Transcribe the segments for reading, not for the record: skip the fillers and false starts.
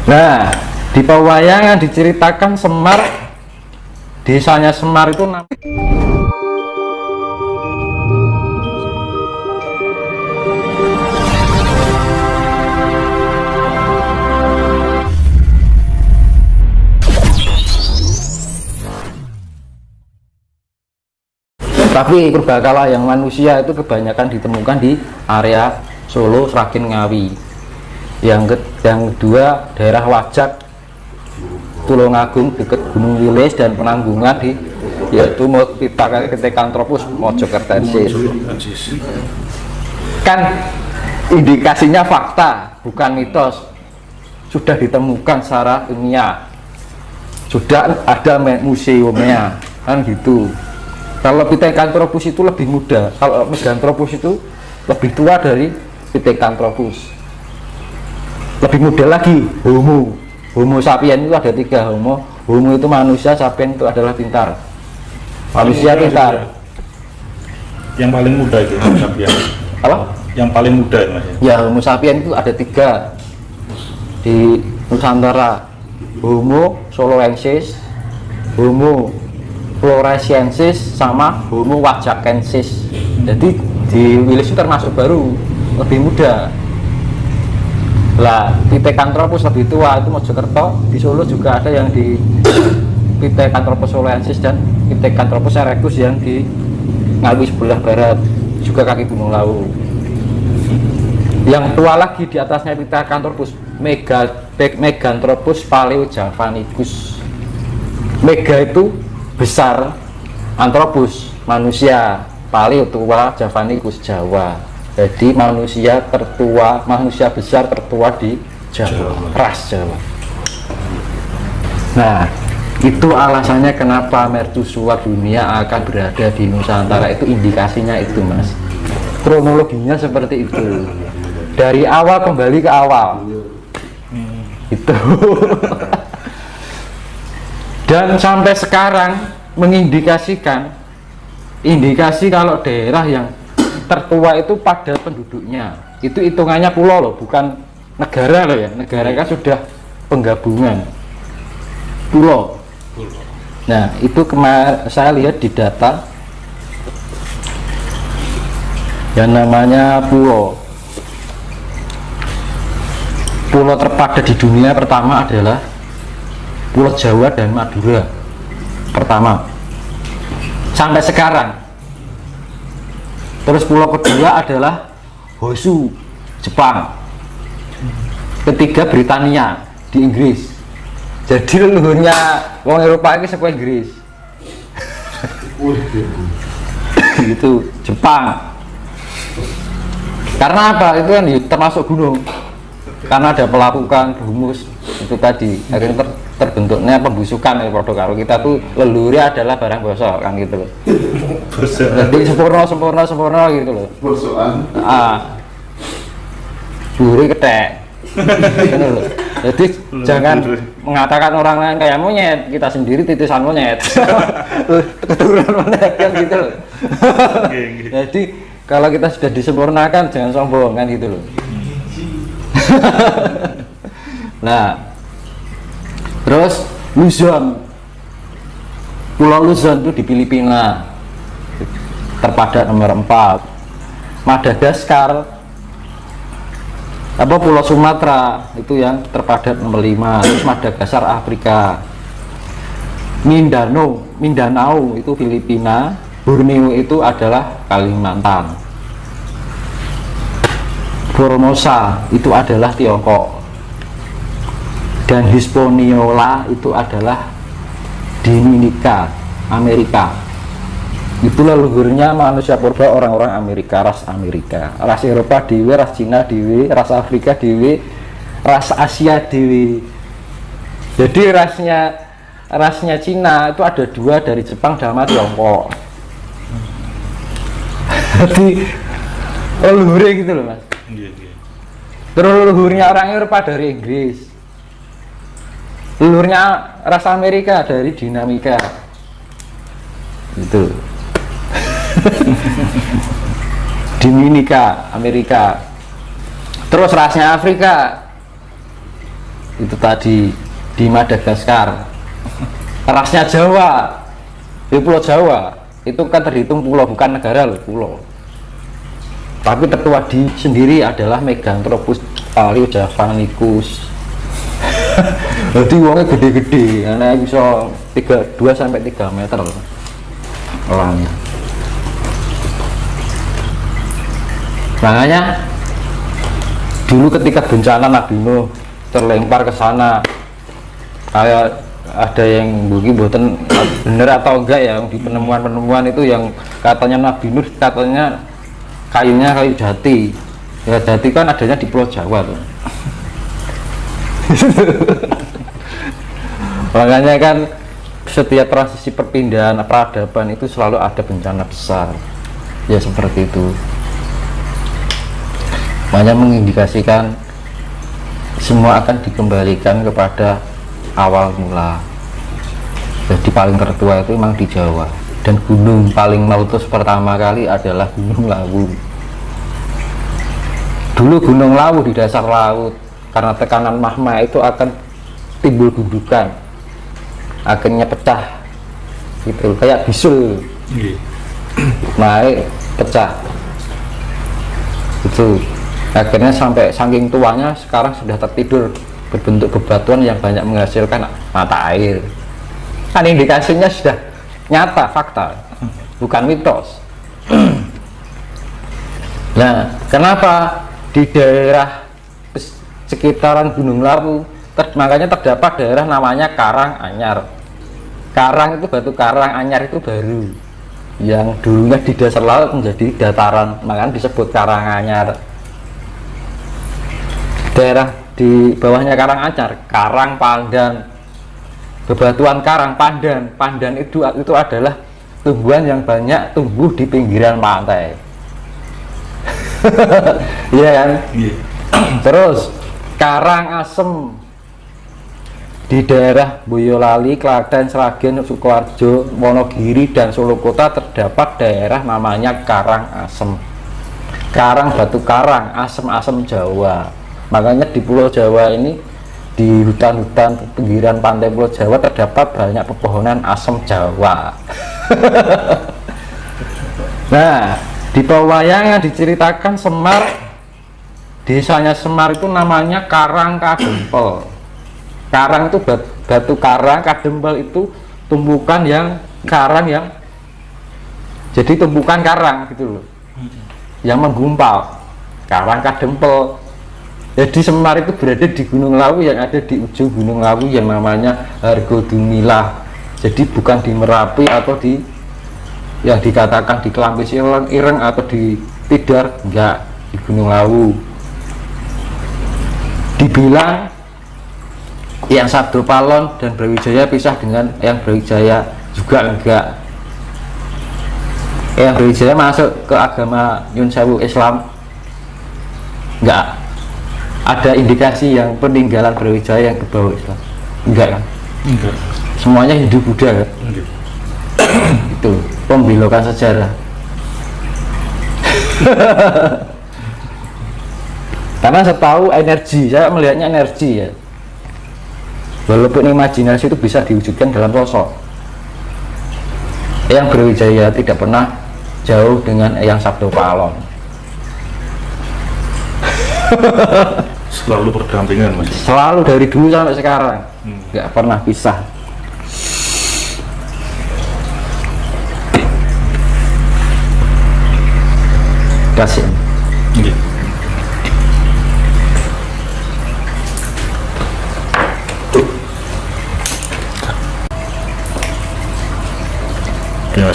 Nah, di pewayangan diceritakan Semar, desanya Semar itu tapi purbakala yang manusia itu kebanyakan ditemukan di area Solo, Sragen, Ngawi. Yang kedua daerah Wajak, Tulungagung dekat Gunung Wilis, dan Penanggungan yaitu Pithecanthropus mojokertensis. Kan indikasinya fakta, bukan mitos. Sudah ditemukan secara ilmiah, sudah ada museumnya, kan gitu. Kalau Pithecanthropus itu lebih muda, kalau Meganthropus itu lebih tua dari Pithecanthropus, lebih muda lagi. Homo sapien itu ada 3 homo itu manusia, sapien itu adalah pintar, manusia pintar. Yang paling muda itu homo sapien apa? Yang paling muda Mas? Ya, homo sapien itu ada 3 di Nusantara: Homo soloensis, Homo floresiensis, sama Homo wajakensis. Jadi di Wilis itu termasuk baru, lebih muda. Lah Pithecanthropus lebih tua itu Mojokerto. Di Solo juga ada yang di Pithecanthropus soloensis dan Pithecanthropus erectus yang di Ngawi sebelah barat, juga kaki Gunung Lawu. Yang tua lagi di atasnya Pithecanthropus, Meganthropus paleojavanicus. Mega itu besar, Anthropus manusia, Paleo tua, Javanicus Jawa. Jadi manusia tertua, manusia besar tertua di Jawa, ras Jawa. Nah, itu alasannya kenapa mercusuar dunia akan berada di Nusantara, itu indikasinya itu Mas. Kronologinya seperti itu. Dari awal kembali ke awal. Itu. Dan sampai sekarang mengindikasikan indikasi kalau daerah yang tertua itu pada penduduknya. Itu hitungannya pulau loh, bukan negara loh ya. Negara kan sudah penggabungan pulau. Nah, itu kemarin saya lihat di data yang namanya pulau terpadat di dunia pertama adalah Pulau Jawa dan Madura pertama sampai sekarang. Terus pulau kedua adalah Honshu, Jepang. Ketiga Britania di Inggris. Jadi leluhurnya wong Eropa ini sekolah Inggris. Gitu, Jepang. Karena apa? Itu kan termasuk gunung. Karena ada pelapukan humus itu tadi, akhirnya terbentuknya pembusukan ya, kalau kita tuh leluhurnya adalah barang bosok kan gitu loh. Jadi sempurna gitu loh. Bosokan. Buri ketek. Gitu loh. Jadi jangan mengatakan orang lain kayak monyet, kita sendiri titisan monyet. Keturunan monyet kan gitu loh. Jadi kalau kita sudah disempurnakan jangan sombong kan gitu loh. Nah, terus Luzon, Pulau Luzon itu di Filipina terpadat nomor 4. Madagaskar, Pulau Sumatera itu yang terpadat nomor 5. Terus Madagaskar Afrika, Mindanao itu Filipina, Borneo itu adalah Kalimantan, Formosa itu adalah Tiongkok, dan Hispaniola itu adalah Dominika, Amerika. Itulah leluhurnya manusia purba orang-orang Amerika, ras Amerika, ras Eropa dewe, ras Cina dewe, ras Afrika dewe, ras Asia dewe. Jadi rasnya Cina itu ada 2 dari Jepang sama Tiongkok. Jadi leluhurnya gitu loh Mas. Terus leluhurnya orang Eropa dari Inggris, leluhurnya ras Amerika dari dinamika itu. Dominika, Amerika. Terus rasnya Afrika itu tadi di Madagaskar. Rasnya Jawa di Pulau Jawa itu kan terhitung pulau, bukan negara loh, pulau. Tapi tertua di sendiri adalah Meganthropus paleojavanicus. Jadi uangnya gede-gede, karena bisa 2 sampai 3 meter orangnya. Makanya dulu ketika bencana Nabi Nuh terlempar ke sana, kayak ada yang mungkin buatan bener atau enggak ya, di penemuan-penemuan itu yang katanya Nabi Nuh katanya kayunya kayu jati. Ya jati kan adanya di Pulau Jawa tuh. Makanya kan setiap transisi perpindahan peradaban itu selalu ada bencana besar ya, seperti itu. Makanya mengindikasikan semua akan dikembalikan kepada awal mula. Jadi paling tertua itu memang di Jawa, dan gunung paling meletus pertama kali adalah Gunung Lawu. Dulu Gunung Lawu di dasar laut, karena tekanan magma itu akan timbul gundukan, akhirnya pecah gitu, kayak bisul naik pecah itu. Akhirnya sampai saking tuanya sekarang sudah tertidur berbentuk bebatuan yang banyak menghasilkan mata air. Kan indikasinya sudah nyata, fakta, bukan mitos. Nah, kenapa di daerah sekitaran Gunung Lawu makanya terdapat daerah namanya Karanganyar. Karang itu batu karang, anyar itu baru, yang dulunya di dasar laut menjadi dataran, makanya disebut Karanganyar. Daerah di bawahnya Karanganyar, Karang Pandan, bebatuan karang pandan. Pandan itu adalah tumbuhan yang banyak tumbuh di pinggiran pantai. Iya kan? Terus Karangasem di daerah Boyolali, Klaten, Sragen, Sukoharjo, Wonogiri, dan Solo Kota terdapat daerah namanya Karangasem. Karang batu karang, asem-asem Jawa. Makanya di Pulau Jawa ini, di hutan-hutan pinggiran pantai Pulau Jawa terdapat banyak pepohonan asem Jawa. Nah, di pewayangan diceritakan Semar, desanya Semar itu namanya Karang Kadempel. Karang itu batu karang, kadempel itu tumbukan yang karang yang jadi tumbukan karang gitu loh, yang menggumpal. Karang Kadempel. Jadi Semar itu berada di Gunung Lawu, yang ada di ujung Gunung Lawu yang namanya Hargodumilah. Jadi bukan di Merapi atau di yang dikatakan di Kelampis Ireng atau di Tidar, enggak, di Gunung Lawu. Dibilang yang Sabdo Palon dan Brawijaya pisah dengan yang Brawijaya, juga enggak. Yang Brawijaya masuk ke agama Nyun Sewu Islam, enggak. Ada indikasi yang peninggalan Brawijaya yang ke bawah Islam, enggak kan? Enggak. Semuanya Hindu Buddha kan? Enggak. Itu pembelokan sejarah. Karena saya tahu energi, saya melihatnya energi ya. Walaupun imajinasi itu bisa diwujudkan dalam sosok. Yang Brawijaya tidak pernah jauh dengan yang Sabdo Palon. Selalu berdampingan, Mas. Selalu dari dulu sampai sekarang, nggak pernah pisah. Kasih. Iya.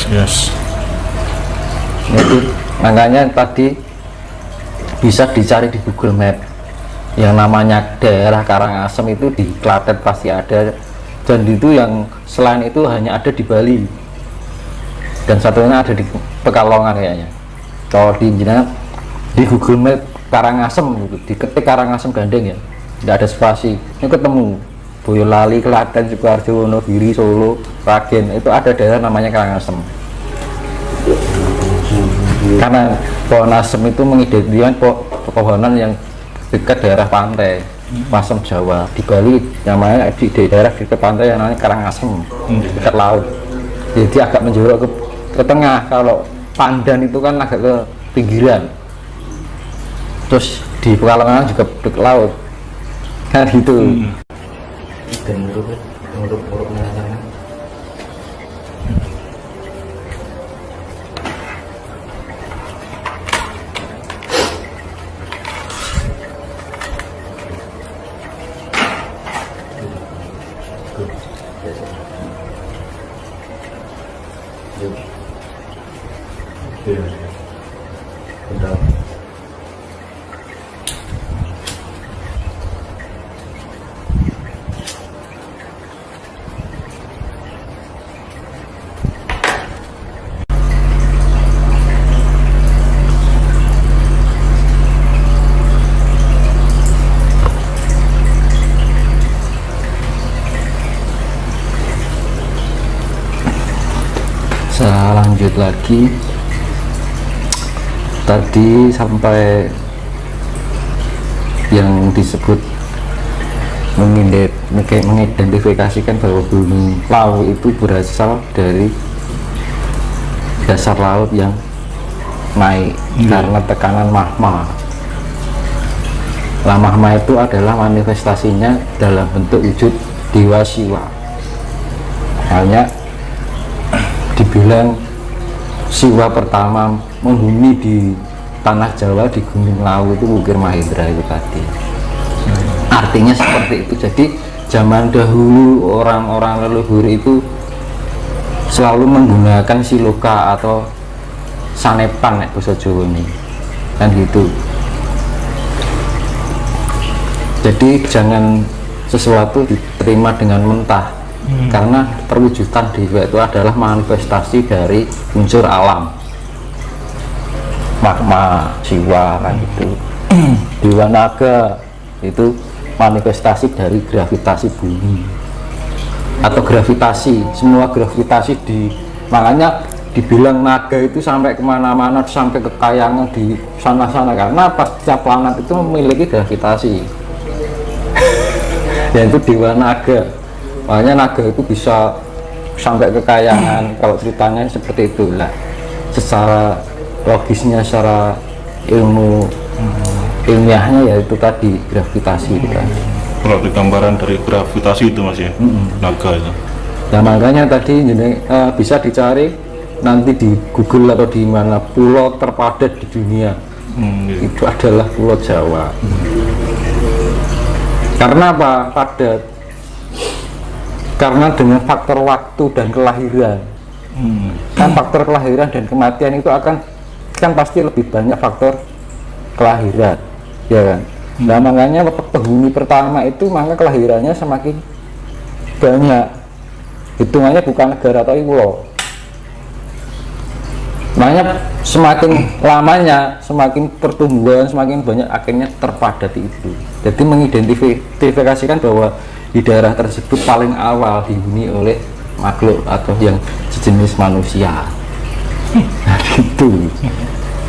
Yes. Jadi, makanya tadi bisa dicari di Google Map, yang namanya daerah Karangasem itu di Klaten pasti ada, dan itu yang selain itu hanya ada di Bali, dan satunya ada di Pekalongan kayaknya. Kalau di Google Map Karangasem gitu, diketik Karangasem Gandeng ya, tidak ada spasi, ini ketemu Boyolali, Klaten, Sukoharjo, Wonogiri, Solo, Sragen, itu ada daerah namanya Karangasem. Karena pohon asem itu mengidentikan pepohonan yang dekat daerah pantai. Asam Jawa. Di Bali namanya di daerah dekat pantai yang namanya Karangasem, dekat laut. Jadi agak menjorok ke tengah. Kalau Pandan itu kan agak ke pinggiran. Terus di Pekalongan juga dekat laut. Kan gitu. Dan muruk sana. Saya lanjut lagi, tadi sampai yang disebut mengidentifikasikan bahwa gunung Lawu itu berasal dari dasar laut yang naik karena tekanan magma. Nah, magma itu adalah manifestasinya dalam bentuk wujud dewa Siwa. Hanya dibilang Siwa pertama menghuni di tanah Jawa di Gunung Lawu itu Wukir Mahendra itu tadi. Artinya seperti itu. Jadi zaman dahulu orang-orang leluhur itu selalu menggunakan siloka atau sanepan bahasa Jawa ini, kan gitu. Jadi jangan sesuatu diterima dengan mentah. Karena perwujudan dewa itu adalah manifestasi dari unsur alam, magma, Siwa kan itu. Dewa naga itu manifestasi dari gravitasi bumi atau gravitasi, semua gravitasi makanya dibilang naga itu sampai kemana-mana, sampai ke kayangan di sana-sana, karena pas setiap planet itu memiliki gravitasi. Yaitu dewa naga. Makanya naga itu bisa sampai ke kayangan. Kalau ceritanya seperti itulah, secara logisnya, secara ilmiahnya yaitu tadi gravitasi itu kan. Kalau di gambaran dari gravitasi itu Mas ya, naga itu. Nah makanya tadi bisa dicari nanti di Google atau di mana, pulau terpadat di dunia itu adalah Pulau Jawa. Karena apa padat? Karena dengan faktor waktu dan kelahiran, kan faktor kelahiran dan kematian itu kan pasti lebih banyak faktor kelahiran, ya kan. Nah makanya penghuni pertama itu maka kelahirannya semakin banyak, hitungannya bukan negara atau pulau. Makanya semakin lamanya, semakin pertumbuhan semakin banyak, akhirnya terpadat itu. Jadi mengidentifikasikan bahwa di daerah tersebut paling awal dihuni oleh makhluk atau yang sejenis manusia. Nah,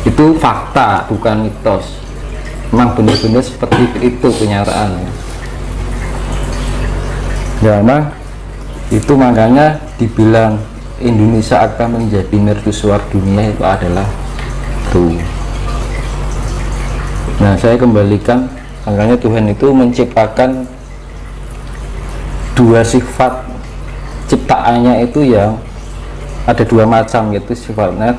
itu fakta, bukan mitos. Memang benar-benar seperti itu kenyataannya. Ya, memang itu makanya dibilang Indonesia akan menjadi mercusuar dunia itu adalah itu. Nah, saya kembalikan, makanya Tuhan itu menciptakan dua sifat ciptaannya itu yang ada dua macam, yaitu sifatnya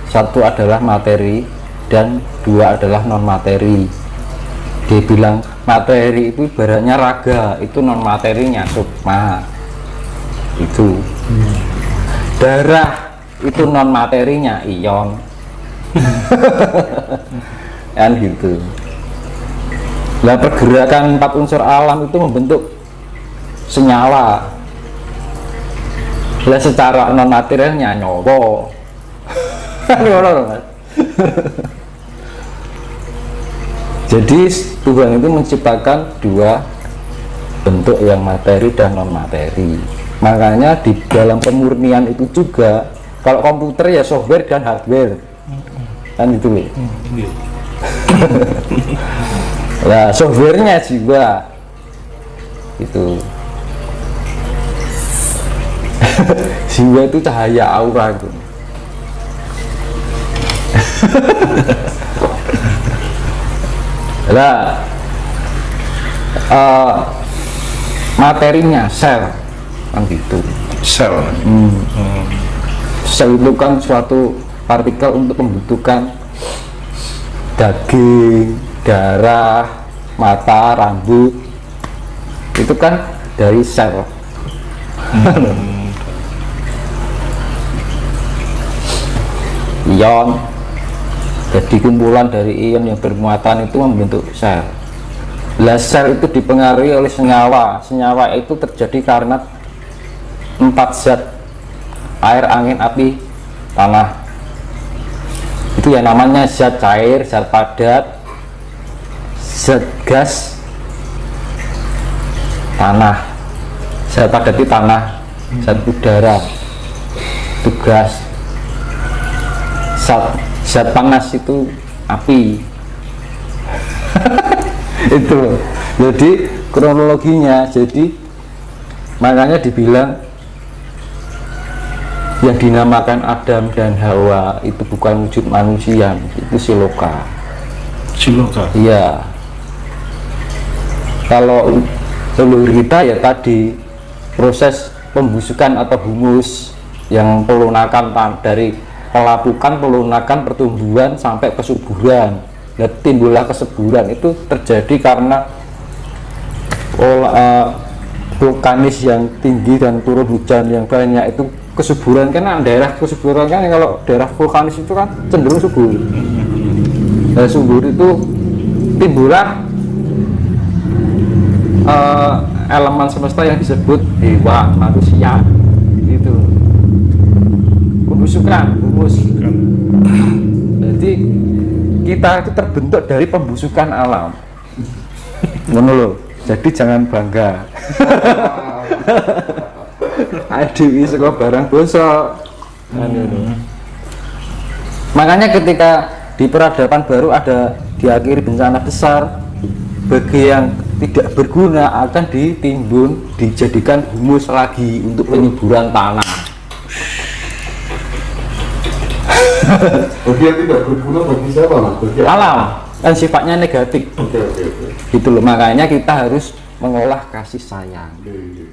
satu adalah materi dan dua adalah non materi. Dia bilang materi itu ibaratnya raga, itu non materinya sukma itu. Darah itu non materinya ion. Kan gitu. Nah, pergerakan empat unsur alam itu membentuk senyawa. Lah secara non materialnya nyawa. Jadi Tuhan itu menciptakan dua bentuk yang materi dan non materi. Makanya di dalam pemurnian itu juga, kalau komputer ya software dan hardware, kan itu loh. Nah, softwarenya jiwa itu. Jiwa itu cahaya aura itu. Nah, materinya sel kan gitu. Sel. Sel itu kan suatu partikel untuk membutuhkan daging, darah, mata, rambut, itu kan dari sel. Ion, jadi kumpulan dari ion yang bermuatan itu membentuk sel. Lah sel itu dipengaruhi oleh senyawa. Senyawa itu terjadi karena 4 zat: air, angin, api, tanah. Itu ya namanya zat cair, zat padat, zat gas, tanah. Zat padat itu tanah, zat udara itu gas, zat panas itu api. Itu jadi kronologinya. Jadi makanya dibilang yang dinamakan Adam dan Hawa itu bukan wujud manusia, itu siloka. Siloka. Iya. Kalau leluhur kita ya tadi proses pembusukan atau humus yang pelunakan dari pelapukan, pelunakan, pertumbuhan sampai kesuburan. Dan timbullah kesuburan itu terjadi karena vulkanis yang tinggi dan turun hujan yang banyak. Itu kesuburan kan, daerah kesuburan kan, kalau daerah vulkanis itu kan cenderung subur. Dan subur itu timbullah elemen semesta yang disebut dewa, manusia, itu pembusukan, humus. Jadi kita itu terbentuk dari pembusukan alam. Ngono lho. Jadi jangan bangga. Adewi saka barang dosa. Makanya ketika di peradaban baru ada diakhiri bencana besar, bagi yang tidak berguna akan ditimbun, dijadikan humus lagi untuk penyuburan tanah. Bagi yang tidak berguna bagi siapa, Mas? Bagi Alam kan sifatnya negatif. Oke. Gitu loh, makanya kita harus mengolah kasih sayang. Oke.